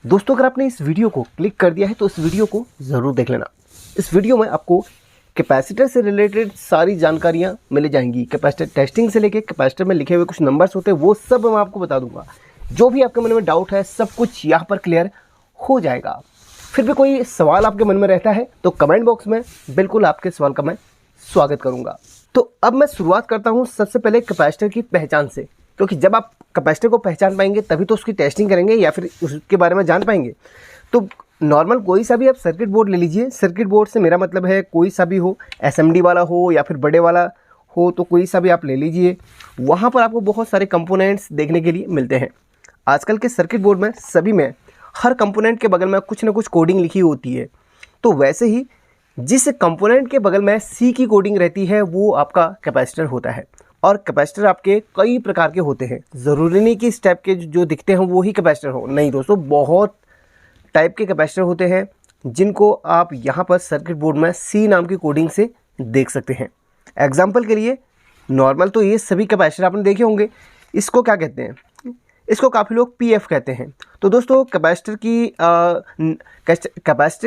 दोस्तों अगर आपने इस वीडियो को क्लिक कर दिया है तो इस वीडियो को ज़रूर देख लेना। इस वीडियो में आपको कैपेसिटर से रिलेटेड सारी जानकारियाँ मिल जाएंगी। कैपेसिटर टेस्टिंग से लेके कैपेसिटर में लिखे हुए कुछ नंबर्स होते हैं वो सब मैं आपको बता दूंगा। जो भी आपके मन में डाउट है सब कुछ यहाँ पर क्लियर हो जाएगा। फिर भी कोई सवाल आपके मन में रहता है तो कमेंट बॉक्स में बिल्कुल आपके सवाल का मैं स्वागत करूँगा। तो अब मैं शुरुआत करता हूँ सबसे पहले कैपेसिटर की पहचान से, क्योंकि जब आप कैपेसिटर को पहचान पाएंगे तभी तो उसकी टेस्टिंग करेंगे या फिर उसके बारे में जान पाएंगे। तो नॉर्मल कोई सा भी आप सर्किट बोर्ड ले लीजिए। सर्किट बोर्ड से मेरा मतलब है कोई सा भी हो, एसएमडी वाला हो या फिर बड़े वाला हो, तो कोई सा भी आप ले लीजिए। वहाँ पर आपको बहुत सारे कंपोनेंट्स देखने के लिए मिलते हैं। आजकल के सर्किट बोर्ड में सभी में हर कंपोनेंट के बगल में कुछ ना कुछ कोडिंग लिखी होती है। तो वैसे ही जिस कंपोनेंट के बगल में सी की कोडिंग रहती है वो आपका कैपेसिटर होता है। और कैपेसिटर आपके कई प्रकार के होते हैं, ज़रूरी नहीं कि इस टाइप के जो दिखते हैं वो ही कैपेसिटर हो। नहीं दोस्तों, बहुत टाइप के कैपेसिटर होते हैं जिनको आप यहाँ पर सर्किट बोर्ड में सी नाम की कोडिंग से देख सकते हैं। एग्जाम्पल के लिए नॉर्मल तो ये सभी कैपेसिटर आपने देखे होंगे। इसको क्या कहते हैं? इसको काफ़ी लोग पीएफ कहते हैं। तो दोस्तों कैपेसिटर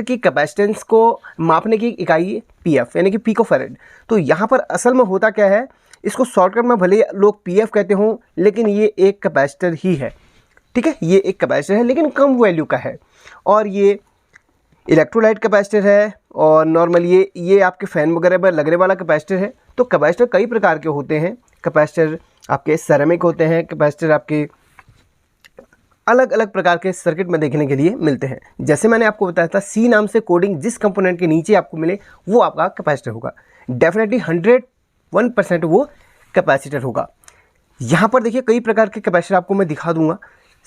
की कैपेसिटेंस को मापने की इकाई है पीएफ, यानी कि पिकोफैरेड। तो यहाँ पर असल में होता क्या है, इसको शॉर्टकट में भले लोग पीएफ कहते हों लेकिन ये एक कैपेसिटर ही है। ठीक है, ये एक कैपेसिटर है लेकिन कम वैल्यू का है। और ये इलेक्ट्रोलाइट कैपेसिटर है और नॉर्मल ये आपके फ़ैन वगैरह पर लगने वाला कैपेसिटर है। तो कैपेसिटर कई प्रकार के होते हैं। कैपेसिटर आपके सेरेमिक होते हैं, कैपेसिटर आपके अलग अलग प्रकार के सर्किट में देखने के लिए मिलते हैं। जैसे मैंने आपको बताया था, सी नाम से कोडिंग जिस कंपोनेंट के नीचे आपको मिले वो आपका कैपेसिटर होगा। डेफिनेटली 101% वो कैपेसिटर होगा। यहाँ पर देखिए कई प्रकार के कैपेसिटर आपको मैं दिखा दूंगा।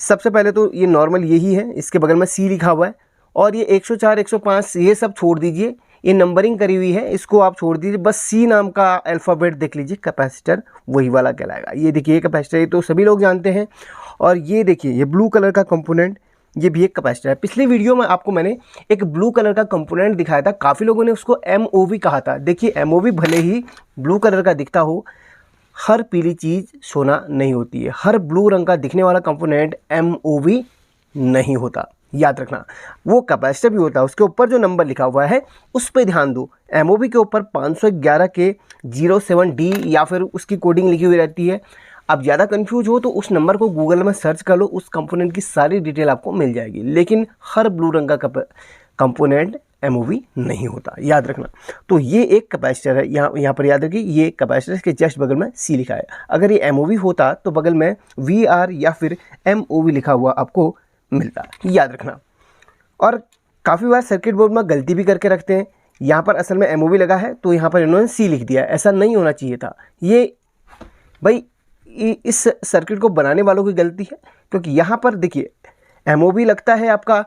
सबसे पहले तो ये नॉर्मल यही है, इसके बगल में सी लिखा हुआ है। और ये 104, 105 ये सब छोड़ दीजिए, ये नंबरिंग करी हुई है, इसको आप छोड़ दीजिए। बस सी नाम का अल्फ़ाबेट देख लीजिए, कैपेसिटर वही वाला कहलाएगा। ये देखिए ये कैपेसिटर, ये तो सभी लोग जानते हैं। और ये देखिए ये ब्लू कलर का कंपोनेंट, ये भी एक कैपेसिटर है। पिछली वीडियो में आपको मैंने एक ब्लू कलर का कंपोनेंट दिखाया था, काफ़ी लोगों ने उसको एमओवी कहा था। देखिए एमओवी भले ही ब्लू कलर का दिखता हो, हर पीली चीज़ सोना नहीं होती है। हर ब्लू रंग का दिखने वाला कंपोनेंट एमओवी नहीं होता, याद रखना। वो कैपेसिटर भी होता है, उसके ऊपर जो नंबर लिखा हुआ है उस पर ध्यान दो। एमओवी के ऊपर 511 के 07D या फिर उसकी कोडिंग लिखी हुई रहती है। आप ज़्यादा कंफ्यूज हो तो उस नंबर को गूगल में सर्च कर लो, उस कंपोनेंट की सारी डिटेल आपको मिल जाएगी। लेकिन हर ब्लू रंग का कंपोनेंट एमओवी नहीं होता, याद रखना। तो ये एक कैपेसिटर है। यहाँ पर याद रखिए ये कैपेसिटर के जस्ट बगल में सी लिखा है। अगर ये एमओवी होता तो बगल में वीआर या फिर एमओवी लिखा हुआ आपको मिलता, याद रखना। और काफ़ी बार सर्किट बोर्ड में गलती भी करके रखते हैं। यहाँ पर असल में एमओवी लगा है तो यहाँ पर इन्होंने सी लिख दिया, ऐसा नहीं होना चाहिए था। ये भाई इस सर्किट को बनाने वालों की गलती है, क्योंकि यहाँ पर देखिए एमओवी लगता है आपका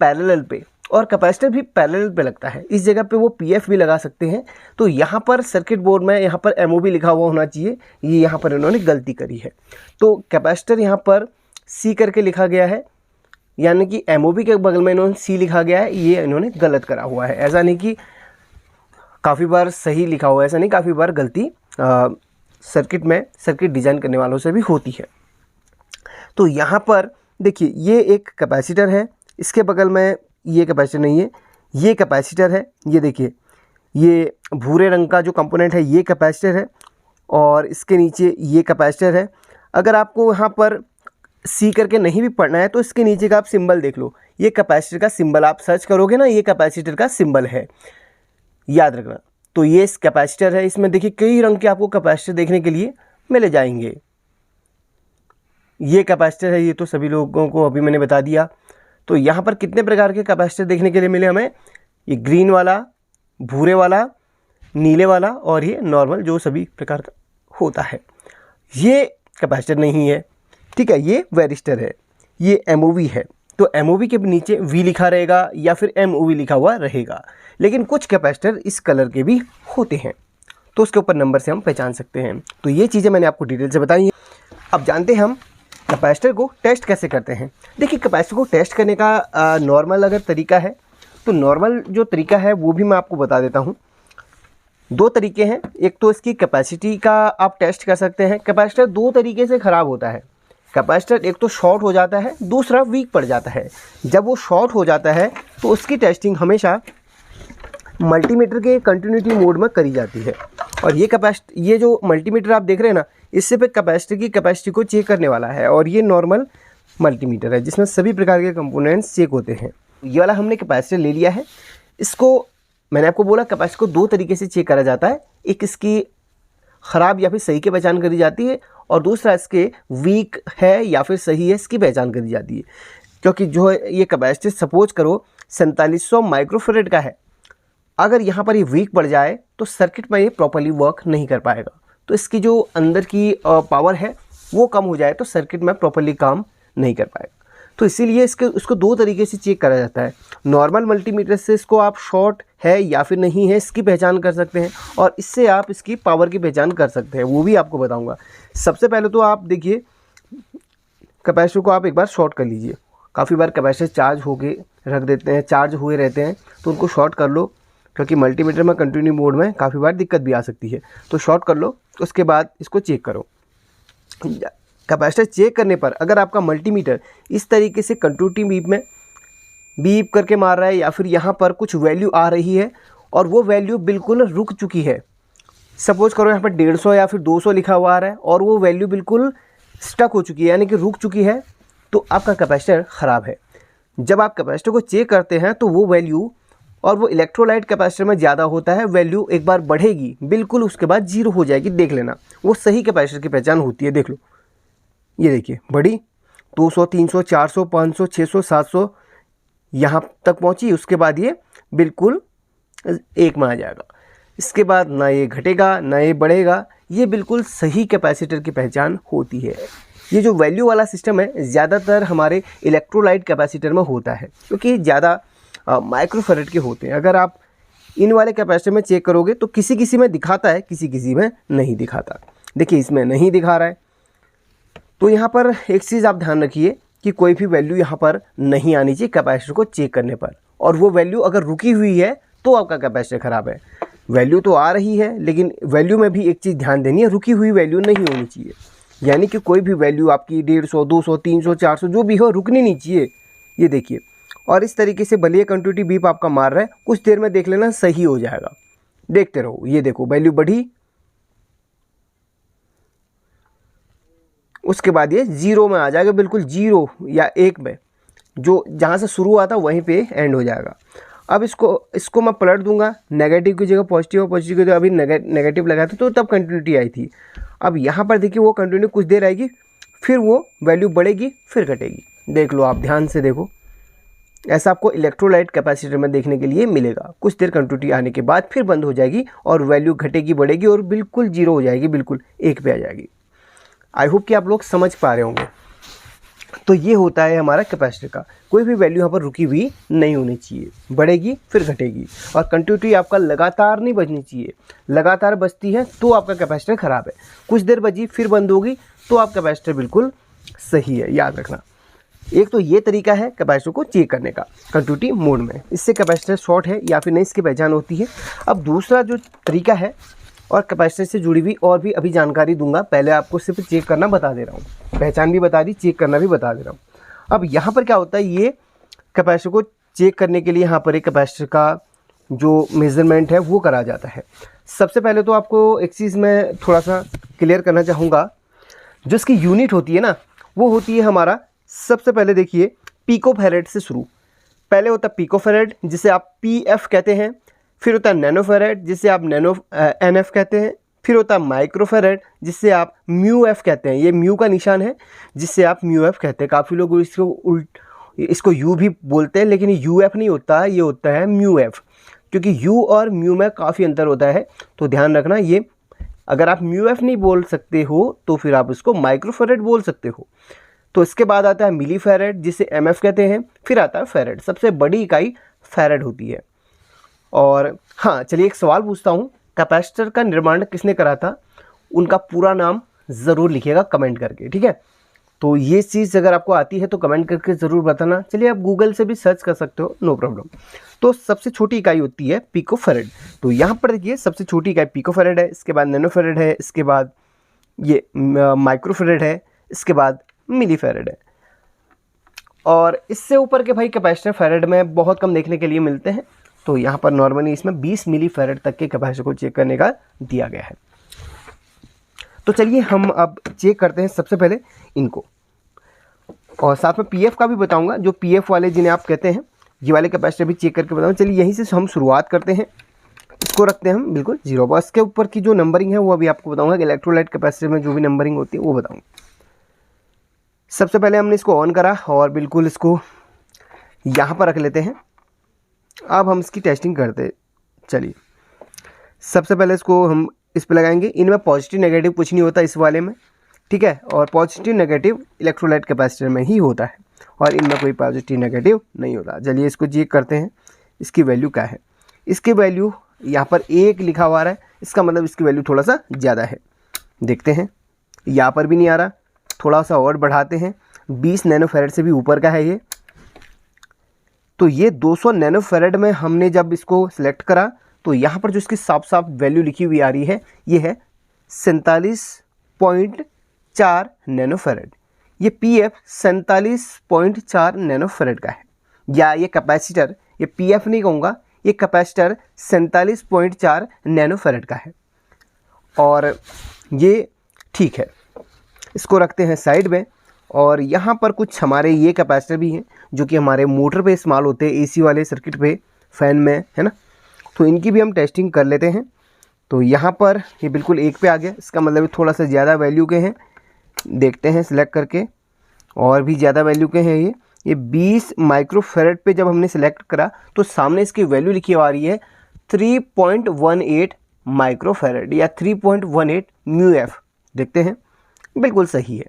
पैरेलल पे और कैपेसिटर भी पैरेलल पे लगता है। इस जगह पे वो पीएफ भी लगा सकते हैं। तो यहाँ पर सर्किट बोर्ड में यहाँ पर एमओवी लिखा हुआ होना चाहिए, ये यहाँ पर इन्होंने गलती करी है। तो कैपेसिटर यहाँ पर सी करके लिखा गया है, यानी कि एमओवी के बगल में इन्होंने सी लिखा गया है, ये इन्होंने गलत करा हुआ है। ऐसा नहीं कि काफ़ी बार सही लिखा हुआ है, ऐसा नहीं, काफ़ी बार गलती सर्किट डिज़ाइन करने वालों से भी होती है। तो यहाँ पर देखिए ये एक कैपेसिटर है, इसके बगल में ये कैपेसिटर नहीं है, ये कैपेसिटर है। ये देखिए ये भूरे रंग का जो कंपोनेंट है ये कैपेसिटर है और इसके नीचे ये कैपेसिटर है। अगर आपको यहाँ पर सी करके नहीं भी पढ़ना है तो इसके नीचे का आप सिंबल देख लो, ये कैपेसिटर का सिंबल आप सर्च करोगे ना, ये कैपेसिटर का सिंबल है, याद रखना। तो ये इस कैपेसिटर है, इसमें देखिए कई रंग के आपको कैपेसिटर देखने के लिए मिले जाएंगे। ये कैपेसिटर है, ये तो सभी लोगों को अभी मैंने बता दिया। तो यहाँ पर कितने प्रकार के कैपेसिटर देखने के लिए मिले हमें? ये ग्रीन वाला, भूरे वाला, नीले वाला और ये नॉर्मल जो सभी प्रकार का होता है। ये कैपेसिटर नहीं है, ठीक है, ये वेरिस्टर है, ये एमओवी है। तो एमओवी के नीचे वी लिखा रहेगा या फिर एमओवी लिखा हुआ रहेगा। लेकिन कुछ कैपेसिटर इस कलर के भी होते हैं तो उसके ऊपर नंबर से हम पहचान सकते हैं। तो ये चीज़ें मैंने आपको डिटेल से बताई हैं। अब जानते हैं हम कैपेसिटर को टेस्ट कैसे करते हैं। देखिए कैपेसिटर को टेस्ट करने का नॉर्मल अगर तरीका है तो नॉर्मल जो तरीका है वो भी मैं आपको बता देता हूँ। दो तरीके हैं, एक तो इसकी कैपेसिटी का आप टेस्ट कर सकते हैं। कैपेसिटर दो तरीके से ख़राब होता है। कैपेसिटर एक तो शॉर्ट हो जाता है, दूसरा वीक पड़ जाता है। जब वो शॉर्ट हो जाता है तो उसकी टेस्टिंग हमेशा मल्टीमीटर के कंटिन्यूटी मोड में करी जाती है। और ये जो मल्टीमीटर आप देख रहे हैं ना, इससे पे कैपेसिटर की कैपेसिटी को चेक करने वाला है। और ये नॉर्मल मल्टीमीटर है जिसमें सभी प्रकार के कंपोनेंट्स चेक होते हैं। ये वाला हमने कैपेसिटर ले लिया है। इसको मैंने आपको बोला कैपेसिटर को दो तरीके से चेक करा जाता है, एक इसकी ख़राब या फिर सही की पहचान करी जाती है, और दूसरा इसके वीक है या फिर सही है इसकी पहचान करी जाती है। क्योंकि जो ये कैपेसिटर सपोज करो 4700 माइक्रोफेरेड का है, अगर यहाँ पर ये वीक पड़ जाए तो सर्किट में ये प्रॉपर्ली वर्क नहीं कर पाएगा। तो इसकी जो अंदर की पावर है वो कम हो जाए तो सर्किट में प्रॉपर्ली काम नहीं कर पाएगा। तो इसीलिए इसको दो तरीके से चेक करा जाता है। नॉर्मल मल्टीमीटर से इसको आप शॉर्ट है या फिर नहीं है इसकी पहचान कर सकते हैं, और इससे आप इसकी पावर की पहचान कर सकते हैं, वो भी आपको बताऊंगा। सबसे पहले तो आप देखिए, कैपेसिटर को आप एक बार शॉर्ट कर लीजिए। काफ़ी बार कैपेसिटर चार्ज हो के रख देते हैं, चार्ज हुए रहते हैं, तो उनको शॉर्ट कर लो, क्योंकि मल्टीमीटर में कंटिन्यू मोड में काफ़ी बार दिक्कत भी आ सकती है। तो शॉर्ट कर लो, उसके बाद इसको चेक करो। कैपेसिटर चेक करने पर अगर आपका मल्टीमीटर इस तरीके से कंटिन्यूटी बीप में बीप करके मार रहा है, या फिर यहाँ पर कुछ वैल्यू आ रही है और वो वैल्यू बिल्कुल रुक चुकी है, सपोज करो यहाँ पर 150 या फिर 200 लिखा हुआ आ रहा है और वो वैल्यू बिल्कुल स्टक हो चुकी है, यानी कि रुक चुकी है, तो आपका कैपेसिटर ख़राब है। जब आप कैपेसिटर को चेक करते हैं तो वो वैल्यू, और वो इलेक्ट्रोलाइट कैपेसिटर में ज़्यादा होता है, वैल्यू एक बार बढ़ेगी बिल्कुल, उसके बाद जीरो हो जाएगी। देख लेना, वो सही कैपेसिटर की पहचान होती है। देख लो, ये देखिए बढ़ी 200, 300, 400, 500, 600, 700 यहाँ तक पहुँची, उसके बाद ये बिल्कुल एक में आ जाएगा। इसके बाद ना ये घटेगा ना ये बढ़ेगा, ये बिल्कुल सही कैपेसिटर की पहचान होती है। ये जो वैल्यू वाला सिस्टम है ज़्यादातर हमारे इलेक्ट्रोलाइट कैपेसिटर में होता है, क्योंकि ज़्यादा माइक्रोफेरेड के होते हैं। अगर आप इन वाले कैपेसिटर में चेक करोगे तो किसी किसी में दिखाता है, किसी किसी में नहीं दिखाता। देखिए इसमें नहीं दिखा रहा है, तो यहाँ पर एक चीज़ आप ध्यान रखिए कि कोई भी वैल्यू यहाँ पर नहीं आनी चाहिए कैपेसिटर को चेक करने पर। और वो वैल्यू अगर रुकी हुई है तो आपका कैपेसिटर ख़राब है। वैल्यू तो आ रही है, लेकिन वैल्यू में भी एक चीज़ ध्यान देनी है, रुकी हुई वैल्यू नहीं होनी चाहिए। यानी कि कोई भी वैल्यू आपकी 150, 200, 300, 400 जो भी हो, रुकनी नहीं चाहिए। ये देखिए, और इस तरीके से भले कंटिन्यूटी बीप आपका मार रहा है, कुछ देर में देख लेना सही हो जाएगा। देखते रहो, ये देखो वैल्यू बढ़ी, उसके बाद ये जीरो में आ जाएगा, बिल्कुल जीरो या एक में, जो जहाँ से शुरू हुआ था वहीं पे एंड हो जाएगा। अब इसको मैं पलट दूंगा, नेगेटिव की जगह पॉजिटिव, और पॉजिटिव की जगह अभी नेगेटिव लगाया था तो तब कंटिन्यूटी आई थी। अब यहाँ पर देखिए वो कंटिन्यू कुछ देर आएगी, फिर वो वैल्यू बढ़ेगी फिर घटेगी। देख लो, आप ध्यान से देखो, ऐसा आपको इलेक्ट्रोलाइट कैपेसिटर में देखने के लिए मिलेगा। कुछ देर कंटिन्यूटी आने के बाद फिर बंद हो जाएगी और वैल्यू घटेगी बढ़ेगी और बिल्कुल जीरो हो जाएगी, बिल्कुल एक पे आ जाएगी। आई होप कि आप लोग समझ पा रहे होंगे। तो ये होता है हमारा कैपेसिटर का, कोई भी वैल्यू यहाँ पर रुकी हुई नहीं होनी चाहिए, बढ़ेगी फिर घटेगी। और कंटिन्यूटी आपका लगातार नहीं बजनी चाहिए, लगातार बजती है तो आपका कैपेसिटर ख़राब है। कुछ देर बजी फिर बंद होगी तो आप कैपेसिटर बिल्कुल सही है, याद रखना। एक तो ये तरीका है कैपेसिटर को चेक करने का कंटिन्यूटी मोड में, इससे कैपेसिटर शॉर्ट है या फिर नहीं इसकी पहचान होती है। अब दूसरा जो तरीका है, और कैपेसिटर से जुड़ी हुई और भी अभी जानकारी दूंगा, पहले आपको सिर्फ चेक करना बता दे रहा हूँ, पहचान भी बता दी, चेक करना भी बता दे रहा हूँ। अब यहाँ पर क्या होता है, ये कैपेसिटर को चेक करने के लिए यहाँ पर एक कैपेसिटर का जो मेज़रमेंट है वो करा जाता है। सबसे पहले तो आपको एक चीज़ मैं थोड़ा सा क्लियर करना चाहूँगा, जो इसकी यूनिट होती है ना, वो होती है हमारा, सबसे पहले देखिए पिकोफैरेड से शुरू। पहले होता है पिकोफैरेड जिसे आप PF कहते हैं, फिर होता है नैनोफैरेड जिसे आप NF कहते हैं, फिर होता है माइक्रोफैरेड जिससे आप μF कहते हैं। ये म्यू का निशान है जिससे आप μF कहते हैं। काफ़ी लोग इसको U भी बोलते हैं, लेकिन ये UF नहीं होता है, ये होता है μF, क्योंकि U और म्यू में काफ़ी अंतर होता है। तो ध्यान रखना, ये अगर आप μF नहीं बोल सकते हो तो फिर आप इसको माइक्रोफैरेड बोल सकते हो। तो इसके बाद आता है मिलीफैरेड जिसे MF कहते हैं, फिर आता है फैरेड, सबसे बड़ी इकाई फैरेड होती है। और हाँ, चलिए एक सवाल पूछता हूँ, कैपेसिटर का निर्माण किसने करा था, उनका पूरा नाम ज़रूर लिखिएगा कमेंट करके, ठीक है। तो ये चीज़ अगर आपको आती है तो कमेंट करके ज़रूर बताना। चलिए आप गूगल से भी सर्च कर सकते हो, नो प्रॉब्लम। तो सबसे छोटी इकाई होती है पिकोफैरेड। तो यहाँ पर देखिए सबसे छोटी इकाई पिकोफैरेड है, इसके बाद नैनोफैरेड है, इसके बाद ये माइक्रोफैरेड है, इसके बाद मिली फैरेड है। और इससे ऊपर के भाई कैपेसिटर फैरेड में बहुत कम देखने के लिए मिलते हैं, तो यहाँ पर नॉर्मली इसमें 20 मिली फैरेड तक के कैपेसिटर को चेक करने का दिया गया है। तो चलिए हम अब चेक करते हैं सबसे पहले इनको, और साथ में पीएफ का भी बताऊंगा। जो पीएफ वाले जिन्हें आप कहते हैं, ये वाले कैपेसिटर भी चेक करके बताऊंगा। चलिए यहीं से हम शुरुआत करते हैं, इसको रखते हैं हम बिल्कुल 0 पर। इसके ऊपर की जो नंबरिंग है वो अभी आपको बताऊंगा कि इलेक्ट्रोलाइट कैपेसिटर में जो भी नंबरिंग होती है वो बताऊंगा। सबसे पहले हमने इसको ऑन करा और बिल्कुल इसको यहाँ पर रख लेते हैं। अब हम इसकी टेस्टिंग करते हैं। चलिए सबसे पहले इसको हम इस पर लगाएंगे। इनमें पॉजिटिव नेगेटिव कुछ नहीं होता इस वाले में, ठीक है, और पॉजिटिव नेगेटिव इलेक्ट्रोलाइट कैपेसिटर में ही होता है, और इनमें कोई पॉजिटिव नेगेटिव नहीं होता। चलिए इसको चेक करते हैं इसकी वैल्यू क्या है। इसकी वैल्यू यहाँ पर 1 लिखा हुआ है, इसका मतलब इसकी वैल्यू थोड़ा सा ज़्यादा है। देखते हैं, यहाँ पर भी नहीं आ रहा, थोड़ा सा और बढ़ाते हैं। 20 नैनोफैरेड से भी ऊपर का है ये। तो ये 200 नैनोफैरेड में हमने जब इसको सिलेक्ट करा तो यहाँ पर जो इसकी साफ साफ वैल्यू लिखी हुई आ रही है ये है 47.4 नैनोफैरेड। ये पीएफ 47.4 नैनोफैरेड का है, या ये कैपेसिटर, ये पीएफ नहीं कहूँगा, ये कैपेसिटर 47.4 नैनोफैरेड का है। और ये ठीक है, इसको रखते हैं साइड में। और यहाँ पर कुछ हमारे ये कैपेसिटर भी हैं जो कि हमारे मोटर पे इस्तेमाल होते हैं, एसी वाले सर्किट पे, फ़ैन में, है ना। तो इनकी भी हम टेस्टिंग कर लेते हैं। तो यहाँ पर ये बिल्कुल 1 पे आ गया, इसका मतलब थोड़ा सा ज़्यादा वैल्यू के हैं। देखते हैं सिलेक्ट करके, और भी ज़्यादा वैल्यू के हैं ये 20 माइक्रोफैरेड पे जब हमने सेलेक्ट करा तो सामने इसकी वैल्यू लिखी आ रही है 3.18 माइक्रोफैरेड या 3.18 म्यू एफ। देखते हैं, बिल्कुल सही है।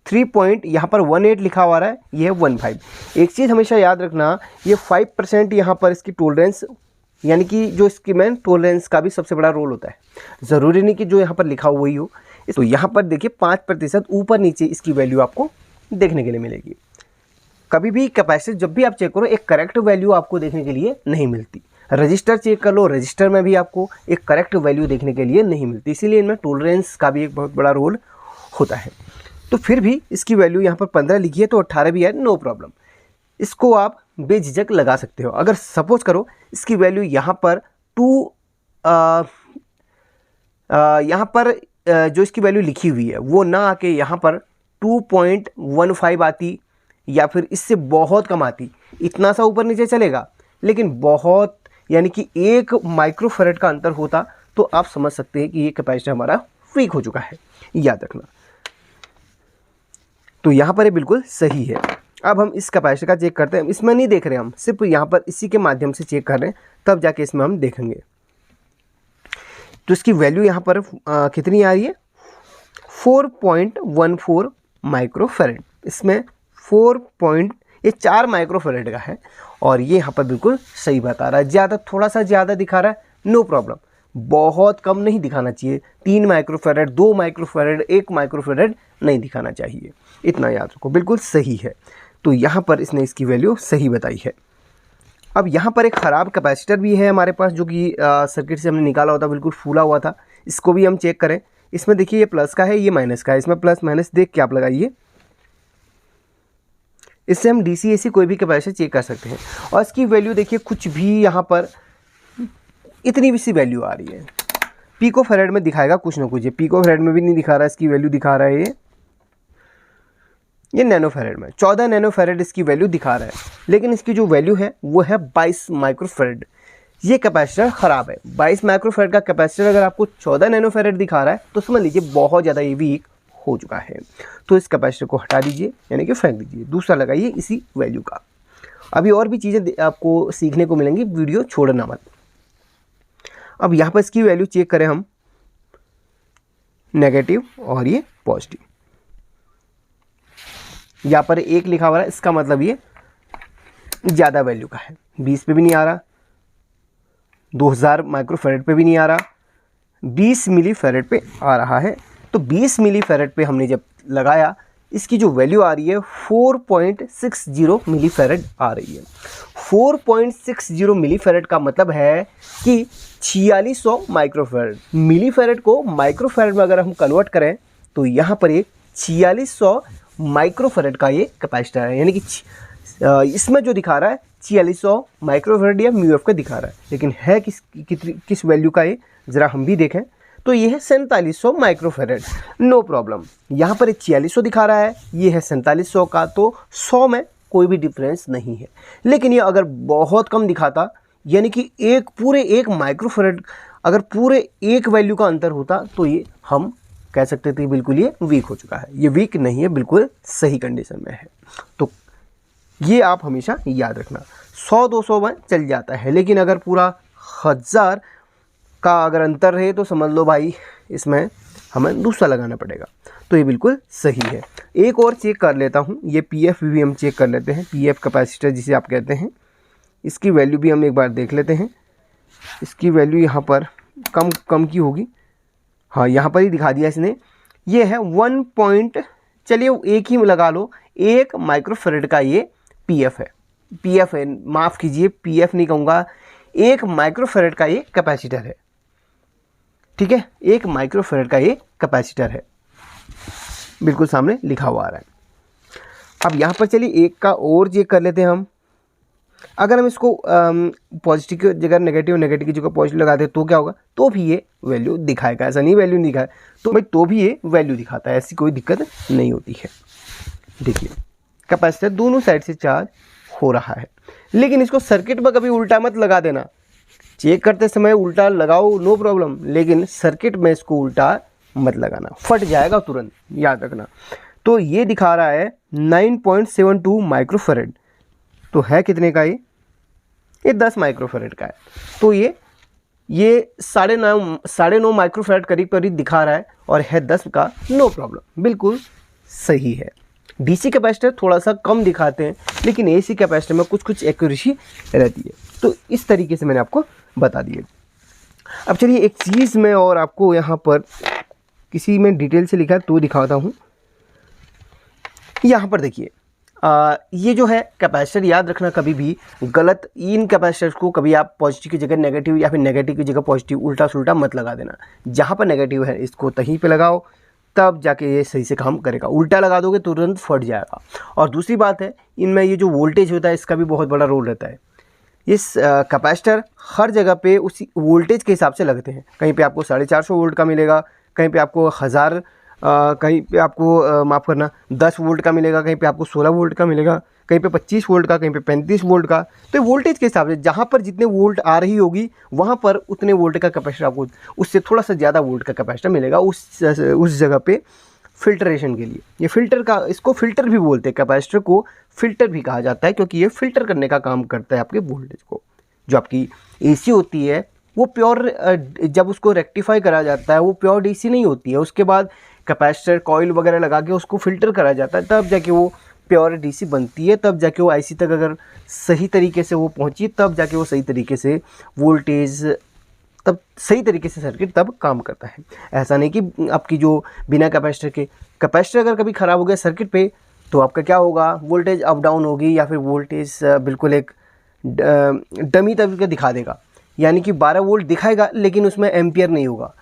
3 यहाँ पर 18 लिखा हुआ रहा है, ये है 15। एक चीज़ हमेशा याद रखना, ये 5% यहाँ पर इसकी टोलरेंस, यानी कि जो इसकी मैन टोलरेंस का भी सबसे बड़ा रोल होता है। ज़रूरी नहीं कि जो यहाँ पर लिखा हुआ ही हो। तो यहाँ पर देखिए 5% ऊपर नीचे इसकी वैल्यू आपको देखने के लिए मिलेगी। कभी भी कैपेसिटर जब भी आप चेक करो, एक करेक्ट वैल्यू आपको देखने के लिए नहीं मिलती। रजिस्टर चेक कर लो, रजिस्टर में भी आपको एक करेक्ट वैल्यू देखने के लिए नहीं मिलती, इसीलिए इनमें टोलरेंस का भी एक बहुत बड़ा रोल होता है। तो फिर भी इसकी वैल्यू यहाँ पर 15 लिखी है तो 18 भी है, नो प्रॉब्लम। इसको आप बेझिझक लगा सकते हो। अगर सपोज करो इसकी वैल्यू यहाँ पर यहाँ पर जो इसकी वैल्यू लिखी हुई है वो ना आके यहाँ पर 2.15 आती, या फिर इससे बहुत कम आती, इतना सा ऊपर नीचे चलेगा, लेकिन बहुत यानी कि 1 माइक्रोफैरेड का अंतर होता तो आप समझ सकते हैं कि ये कैपेसिटर हमारा वीक हो चुका है, याद रखना। तो यहाँ पर ये बिल्कुल सही है। अब हम इस कैपेसिटर का चेक करते हैं। इसमें नहीं देख रहे हम, सिर्फ यहाँ पर इसी के माध्यम से चेक कर रहे हैं, तब जाके इसमें हम देखेंगे। तो इसकी वैल्यू यहाँ पर कितनी आ रही है, 4.14 माइक्रोफैरेड। इसमें 4 माइक्रोफैरेड का है, और ये यहाँ पर बिल्कुल सही बता रहा है। ज़्यादा, थोड़ा सा ज़्यादा दिखा रहा है, नो प्रॉब्लम। बहुत कम नहीं दिखाना चाहिए, 3 माइक्रोफैरेड, 2 माइक्रोफैरेड, 1 माइक्रोफैरेड नहीं दिखाना चाहिए, इतना याद रखो, बिल्कुल सही है। तो यहाँ पर इसने इसकी वैल्यू सही बताई है। अब यहाँ पर एक ख़राब कैपेसिटर भी है हमारे पास, जो कि सर्किट से हमने निकाला होता, बिल्कुल फूला हुआ था। इसको भी हम चेक करें। इसमें देखिए ये प्लस का है, ये माइनस का है। इसमें प्लस माइनस देख के आप लगाइए। इससे हम DC AC कोई भी कैपेसिटर चेक कर सकते हैं। और इसकी वैल्यू देखिए, कुछ भी यहाँ पर इतनी भी सी वैल्यू आ रही है। पिकोफैरेड में दिखाएगा कुछ ना कुछ, ये पिकोफैरेड में भी नहीं दिखा रहा, इसकी वैल्यू दिखा रहा है ये नैनोफैरेड में 14 नैनोफैरेड इसकी वैल्यू दिखा रहा है, लेकिन इसकी जो वैल्यू है वो है 22 माइक्रोफैरेड। ये कैपेसिटर ख़राब है। 22 माइक्रोफैरेड का कैपेसिटर अगर आपको 14 नैनोफैरेड दिखा रहा है तो समझ लीजिए बहुत ज़्यादा ये वीक हो चुका है। तो इस कैपेसिटर को हटा दीजिए, यानी कि फेंक दीजिए, दूसरा लगाइए इसी वैल्यू का। अभी और भी चीज़ें आपको सीखने को मिलेंगी, वीडियो छोड़ना मत। अब यहाँ पर इसकी वैल्यू चेक करें हम, नेगेटिव और ये पॉजिटिव। यहाँ पर 1 लिखा हुआ है, इसका मतलब ये ज़्यादा वैल्यू का है। 20 पे भी नहीं आ रहा, 2000 माइक्रोफैरेड पे भी नहीं आ रहा, 20 मिलीफैरेड पे आ रहा है। तो 20 मिलीफैरेड पे हमने जब लगाया, इसकी जो वैल्यू आ रही है 4.60 मिलीफैरेड आ रही है। 4.60 मिलीफैरेड का मतलब है कि 4600 माइक्रोफैरेड। मिलीफैरेड को माइक्रोफैरेड में अगर हम कन्वर्ट करें तो यहाँ पर ये 4600 माइक्रोफेरेड का ये कैपेसिटर है, यानी कि इसमें जो दिखा रहा है 4600 माइक्रोफेरेड या म्यू एफ का दिखा रहा है, लेकिन है किस वैल्यू का ये ज़रा हम भी देखें तो ये है 4700 माइक्रोफेरेड। नो प्रॉब्लम, यहाँ पर 4600 दिखा रहा है, ये है 4700 का, तो 100 में कोई भी डिफरेंस नहीं है। लेकिन ये अगर बहुत कम दिखाता, यानी कि एक माइक्रोफेरेड अगर पूरे एक वैल्यू का अंतर होता, तो ये हम कह सकते थे बिल्कुल ये वीक हो चुका है। ये वीक नहीं है, बिल्कुल सही कंडीशन में है। तो ये आप हमेशा याद रखना, 100-200 में चल जाता है, लेकिन अगर पूरा 1000 का अगर अंतर है तो समझ लो भाई इसमें हमें दूसरा लगाना पड़ेगा। तो ये बिल्कुल सही है। एक और चेक कर लेता हूँ, ये पीएफ भी हम चेक कर लेते हैं, पीएफ कैपेसिटर जिसे आप कहते हैं, इसकी वैल्यू भी हम एक बार देख लेते हैं। इसकी वैल्यू यहाँ पर कम की होगी, हाँ यहाँ पर ही दिखा दिया इसने। ये है 1 चलिए एक ही लगा लो, 1 माइक्रोफेरेड का ये पीएफ है, माफ़ कीजिए पीएफ नहीं कहूँगा, 1 माइक्रोफेरेड का ये कैपेसिटर है। ठीक है, 1 माइक्रोफेरेड का ये कैपेसिटर है, बिल्कुल सामने लिखा हुआ आ रहा है। अब यहाँ पर चलिए एक का और चेक कर लेते हैं हम। अगर हम इसको पॉजिटिव की जगह नेगेटिव की जगह पॉजिटिव लगाते हैं तो क्या होगा, तो भी ये वैल्यू दिखाएगा, ऐसा नहीं वैल्यू नहीं दिखाए तो भाई तो भी ये वैल्यू दिखाता है, ऐसी कोई दिक्कत नहीं होती है। देखिए कैपेसिटर दोनों साइड से चार्ज हो रहा है, लेकिन इसको सर्किट में कभी उल्टा मत लगा देना। चेक करते समय उल्टा लगाओ नो प्रॉब्लम, लेकिन सर्किट में इसको उल्टा मत लगाना, फट जाएगा तुरंत, याद रखना। तो ये दिखा रहा है 9.72 माइक्रोफेरेड, तो है कितने का ये 10 माइक्रोफेरेड का है। तो ये 9.5 माइक्रोफेरेड करीब दिखा रहा है और है 10 का, नो प्रॉब्लम, बिल्कुल सही है। डीसी कैपेसिटर थोड़ा सा कम दिखाते हैं, लेकिन एसी कैपेसिटर में कुछ एक्यूरेसी रहती है। तो इस तरीके से मैंने आपको बता दिए। अब चलिए एक चीज़ मैं और आपको यहाँ पर किसी में डिटेल से लिखा है तो दिखाता हूँ। यहाँ पर देखिए ये जो है कैपेसिटर, याद रखना कभी भी गलत इन कैपेसिटर्स को कभी आप पॉजिटिव की जगह नेगेटिव या फिर नेगेटिव की जगह पॉजिटिव उल्टा सुल्टा मत लगा देना। जहाँ पर नेगेटिव है इसको तहीं पे लगाओ, तब जाके ये सही से काम करेगा। उल्टा लगा दोगे तुरंत फट जाएगा। और दूसरी बात है, इनमें ये जो वोल्टेज होता है इसका भी बहुत बड़ा रोल रहता है। इस कैपेसिटर हर जगह पे उसी वोल्टेज के हिसाब से लगते हैं। कहीं पे आपको 450 वोल्ट का मिलेगा, कहीं पे आपको 1000, कहीं पे आपको माफ़ करना 10 वोल्ट का मिलेगा, कहीं पे आपको 16 वोल्ट का मिलेगा, कहीं पे 25 वोल्ट का, कहीं पे 35 वोल्ट का। तो वोल्टेज के हिसाब से जहाँ पर जितने वोल्ट आ रही होगी वहाँ पर उतने वोल्ट का कैपेसिटर आपको, उससे थोड़ा सा ज़्यादा वोल्ट का कैपेसिटर मिलेगा उस जगह पे फिल्ट्रेशन के लिए। ये फिल्टर का, इसको फिल्टर भी बोलते हैं, कैपेसिटर को फिल्टर भी कहा जाता है, क्योंकि ये फिल्टर करने का काम करता है आपके वोल्टेज को। जो आपकी एसी होती है वो प्योर, जब उसको रेक्टिफाई करा जाता है वो प्योर डीसी नहीं होती है, उसके बाद कैपेसिटर कॉइल वगैरह लगा के उसको फिल्टर करा जाता है, तब जाके वो प्योर डीसी बनती है, तब जाके वो आईसी तक अगर सही तरीके से वो पहुंची, तब जाके वो सही तरीके से वोल्टेज, तब सही तरीके से सर्किट तब काम करता है। ऐसा नहीं कि आपकी जो बिना कैपेसिटर के, कैपेसिटर अगर कभी ख़राब हो गया सर्किट पे तो आपका क्या होगा, वोल्टेज अप डाउन होगी, या फिर वोल्टेज बिल्कुल एक डमी तरीके दिखा देगा, यानी कि 12 वोल्ट दिखाएगा लेकिन उसमें एम्पियर नहीं होगा,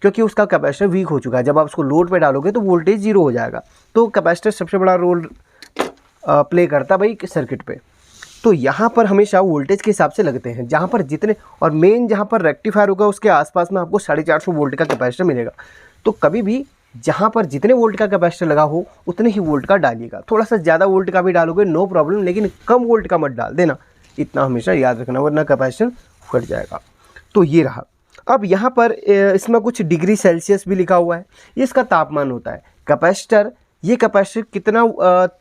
क्योंकि उसका कैपेसिटर वीक हो चुका है। जब आप उसको लोड पे डालोगे तो वोल्टेज जीरो हो जाएगा। तो कैपेसिटर सबसे बड़ा रोल प्ले करता है भाई सर्किट पे। तो यहाँ पर हमेशा वोल्टेज के हिसाब से लगते हैं, जहाँ पर जितने, और मेन जहाँ पर रेक्टिफायर होगा उसके आसपास में आपको 450 वोल्ट का कैपेसिटर मिलेगा। तो कभी भी जहाँ पर जितने वोल्ट का कैपेसिटर लगा हो उतने ही वोल्ट का डालिएगा। थोड़ा सा ज़्यादा वोल्ट का भी डालोगे नो प्रॉब्लम, लेकिन कम वोल्ट का मत डाल देना, इतना हमेशा याद रखना, वरना कैपेसिटर फट जाएगा। तो ये रहा। अब यहाँ पर इसमें कुछ डिग्री सेल्सियस भी लिखा हुआ है, ये इसका तापमान होता है। कैपेसिटर, ये कैपेसिटर कितना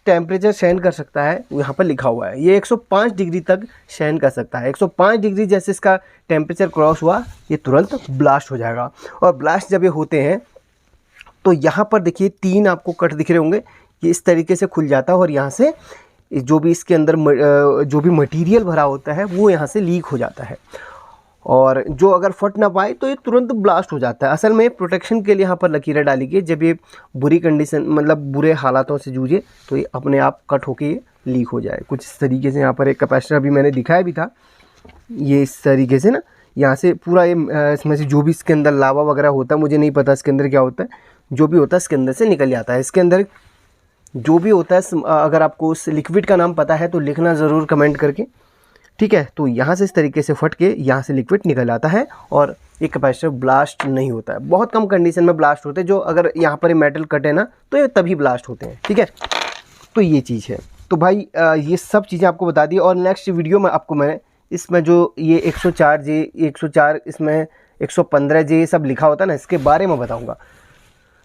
टेम्परेचर सहन कर सकता है यहाँ पर लिखा हुआ है, ये 105 डिग्री तक सहन कर सकता है। 105 डिग्री जैसे इसका टेम्परेचर क्रॉस हुआ ये तुरंत ब्लास्ट हो जाएगा। और ब्लास्ट जब ये होते हैं तो यहाँ पर देखिए 3 आपको कट दिख रहे होंगे, ये इस तरीके से खुल जाता है और यहाँ से जो भी इसके अंदर जो भी मटेरियल भरा होता है वो यहाँ से लीक हो जाता है, और जो अगर फट ना पाए तो ये तुरंत ब्लास्ट हो जाता है। असल में प्रोटेक्शन के लिए यहाँ पर लकीरें डाली गई, जब ये बुरी कंडीशन, मतलब बुरे हालातों से जूझे तो ये अपने आप कट होके ये लीक हो जाए। कुछ इस तरीके से यहाँ पर एक कैपेसिटर अभी मैंने दिखाया भी था, ये इस तरीके से ना यहाँ से पूरा ये इसमें से जो भी इसके अंदर लावा वगैरह होता है, मुझे नहीं पता इसके अंदर क्या होता है, जो भी होता है इसके अंदर से निकल जाता है। इसके अंदर जो भी होता है, अगर आपको उस लिक्विड का नाम पता है तो लिखना ज़रूर कमेंट करके, ठीक है। तो यहाँ से इस तरीके से फट के यहाँ से लिक्विड निकल आता है और ये कैपेसिटर ब्लास्ट नहीं होता है। बहुत कम कंडीशन में ब्लास्ट होते हैं, जो अगर यहाँ पर मेटल कटे ना तो ये तभी ब्लास्ट होते हैं, ठीक है। तो ये चीज़ है। तो भाई ये सब चीज़ें आपको बता दी, और नेक्स्ट वीडियो में आपको मैं इसमें जो ये 104J 104 इसमें 115J ये सब लिखा होता है ना, इसके बारे में बताऊँगा।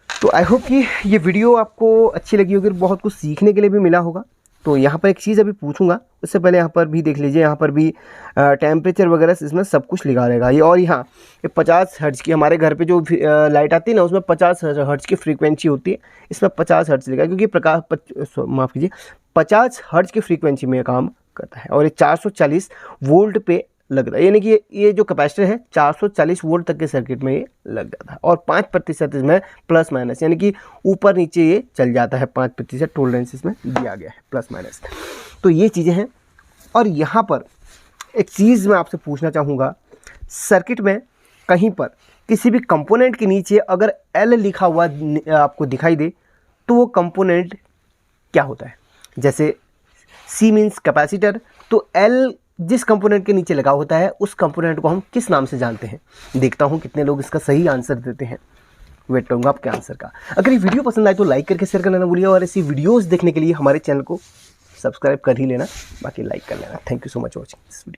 तो आई होप कि ये वीडियो आपको अच्छी लगी होगी, बहुत कुछ सीखने के लिए भी मिला होगा। तो यहाँ पर एक चीज़ अभी पूछूंगा, उससे पहले यहाँ पर भी देख लीजिए, यहाँ पर भी टेम्परेचर वगैरह इसमें सब कुछ लिखा रहेगा ये। और यहाँ ये 50 हर्ट्ज़ की हमारे घर पे जो लाइट आती है ना, उसमें 50 हर्ट्ज़ की फ्रीक्वेंसी होती है, इसमें 50 हर्ट्ज़ लिखा है क्योंकि माफ़ कीजिए 50 हर्ट्ज़ की फ्रीक्वेंसी में काम करता है। और ये 440 वोल्ट पे लगता है, यानी कि ये जो कैपेसिटर है 440 वोल्ट तक के सर्किट में ये लग जाता है। और 5% इसमें प्लस माइनस, यानी कि ऊपर नीचे ये चल जाता है, 5% टोलरेंस इसमें दिया गया है, प्लस माइनस। तो ये चीज़ें हैं। और यहाँ पर एक चीज़ मैं आपसे पूछना चाहूँगा, सर्किट में कहीं पर किसी भी कंपोनेंट के नीचे अगर एल लिखा हुआ आपको दिखाई दे तो वो कंपोनेंट क्या होता है? जैसे सी मीन्स कैपेसिटर, तो एल जिस कंपोनेंट के नीचे लगा होता है उस कंपोनेंट को हम किस नाम से जानते हैं? देखता हूँ कितने लोग इसका सही आंसर देते हैं, वेट करूँगा आपके आंसर का। अगर ये वीडियो पसंद आए तो लाइक करके शेयर करना ना भूलिए, और ऐसी वीडियोस देखने के लिए हमारे चैनल को सब्सक्राइब कर ही लेना, बाकी लाइक कर लेना। Thank you so much watching this video.